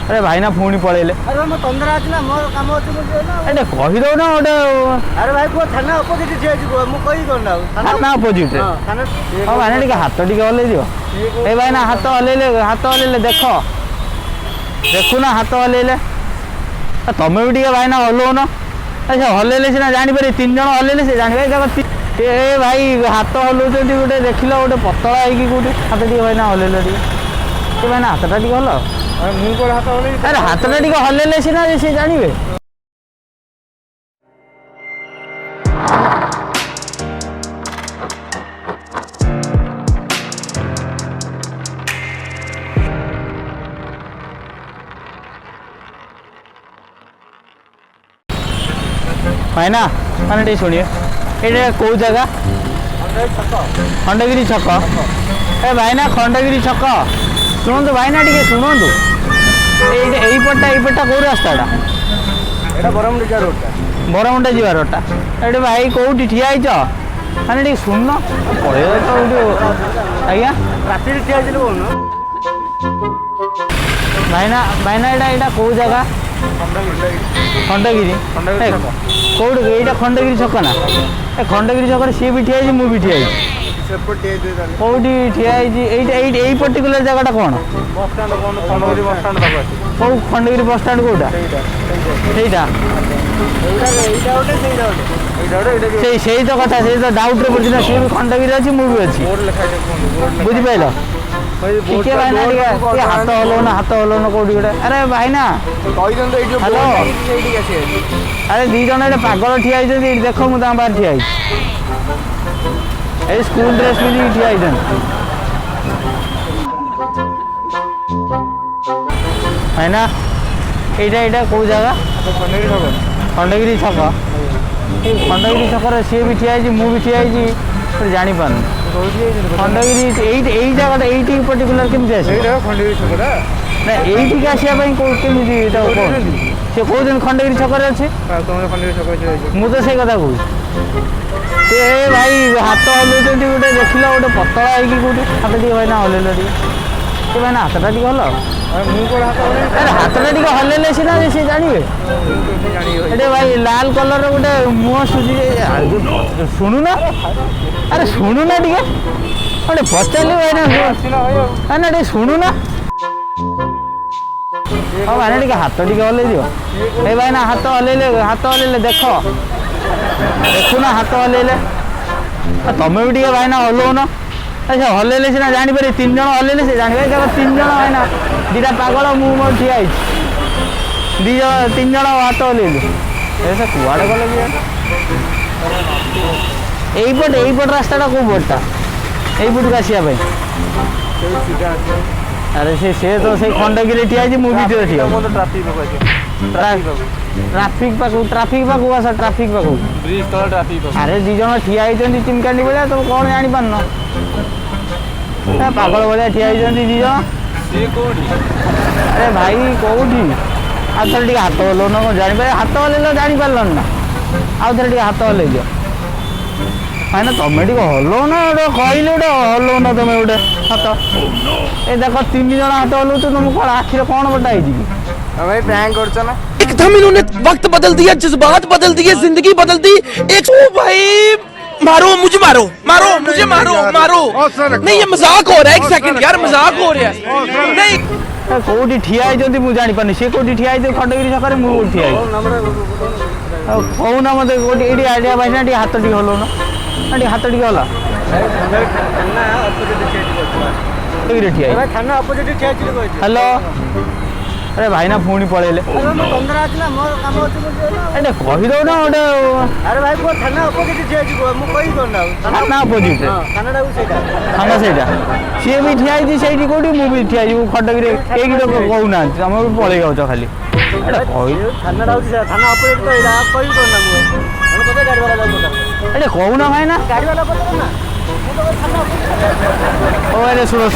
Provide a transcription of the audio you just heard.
अरे भाई ना पुणी पळेले अरे मैं 15 आज ना मोर काम अछि बोल ना एटे कहि दो ना ओटे अरे भाई को थाना अपोजिट जे अछि मु कहि कोन थाना अपोजिट हां थाना हां भाई टिके हाथ टिके हले दियो ए भाई ना हाथ हलेले देखो देखु ना हाथ हलेले तमे भी टिके भाई ना हलो ना अच्छा हलेले सिना जानि पारे तीन जण हलेले से जानि भाई ए भाई हाथ हलौचंती गोटे देखिलो गोटे पतला है कि कोठी हाथ टिके भाई ना हलेले टिके ए भाई ना हाथ टिके हलो मु को हाथ हले अरे हाथ टिके हलेले सिना से जानिबे भाई ना मैंने टे शुणिए ये कौ जगह खंडगिरी छक ए भाई ना खंडगिरी छक शुणु भाई ना टे शुणु यहीपटा कौ रास्ताटा बरमुंडा रोड बरमुंडा जी रोडटा ये भाई कौटी ठिया मैंने टे शुण पड़े तो आज्ञा राति ठिया बोल भाई ना यहाँ कौ जगह खंडगिरी कौट ये खंडगिरी छक ना ए खंडगिरी छक सी भी ठिया मु भी ठिया कौटी ठिया यही पर्टिकुलर जगह कौन कौ खंडगिरी बस स्टाण कौटा से तो कथा से तो डाउट रे पड़ना सी भी खंडगिरी अच्छी मु भी अच्छी बुझिपाल टिके भाई ना टिके हाथ हलौना कौटी गोटे अरे भाई ना हेलो अरे दी जन ये पागल ठिया देख मुझे बाहर ठिया ये स्कूल ड्रेस भी ठिया है ना यहाँ कौ जगह खंडगिरी छक खंडगिरी छक सी भी ठिया मु भी ठिया जापार खंडगिरी यही जगह यही पर्टिकुलर केमती आस ना यही आसापी केमी सी कौ दिन खंडगिरी छक अच्छे मुझे से कथा कहूँ भाई हाथ हलौचंती गोटे देखिलो गोटे पतला है कि कौटी हाथ टिके भाई ना हलेले टिके भाई ना हाथटा टिके हल अरे हाथटा टिके हलेले सिना से जानिबे एटे भाई लाल कलर गोटे मुह सुझी शुणु ना अरे शुणु ना टिके गोटे पचारि भाई ना टे शुणु ना हाँ भाई टिके हाथ टिके हलै दियो ए भाई ना हाथ हलेले देखु ना हाथ हलेले तमे भी टिके भाई ना हलो ना अच्छा हलेले सिना जानि पारे तीन जण हलेले से जानि भाई तीन जण भाई ना दीटा पागल मु मो ठिया तीन जण हाथ हलेले ऐसा कुआड़े गले यहीपट रास्ता कौ पटा यहीपट आसापी अरे से तो से खंडगिरी ठिया मु भी ठिया ट्राफिक पाखु आस ट्राफिक पाखु अरे दी जन ठिया होती चिमकांडी भाया तुम कौन जापार पागल भाया ठिया होती दी जन अरे भाई कौटी आउ थे हाथ हलौन जापार हाथ हल जापार ना आउ थे हाथ हल दियो भाई ना तुम हलौन गोटे कहले गोटे हलौन तुम गोटे हाथ ए देख तीन जन हाथ हलौ तुम कौन आखिर कौन बटा भाई प्रैंक कर ना एकदम इन्होंने वक्त बदल दिया जज्बात बदल दिए जिंदगी बदल दी एक भाई मारो मुझे मारो नहीं ये मजाक हो रहा है एक सेकंड यार मजाक हो रहा है नहीं कौटी ठिया मुझे जानी पानी सी कौटी ठिया खंडगिरी छक मुझे ठिया कहूना मत कौटी आइडिया भाई ना हाथ टी हलो ना हाथ टी हला थाना अपोजिट हेलो अरे भाई ना पुणी पळेले अरे मैं 15 आज ना मोर काम अछि बोल ना एटे कहि दो ना ओटे अरे भाई को थाना अपोजिट जे अछि मु कहि कोन ना थाना अपोजिट हां थाना सेटा थाना सेटा सी भी ठिया सेठी कोठी मु भी ठिया खंडगिरी एक कहू ना हम भी पळे जाउछ खाली एटे कहि थाना थाना अपोजिट तो एला कहि कोन ना मु कते गाड़ी वाला जाउ एटे कहू ना भाई ना गाड़ी वाला पता ना मु तो थाना अपोजिट ओ अरे सुनो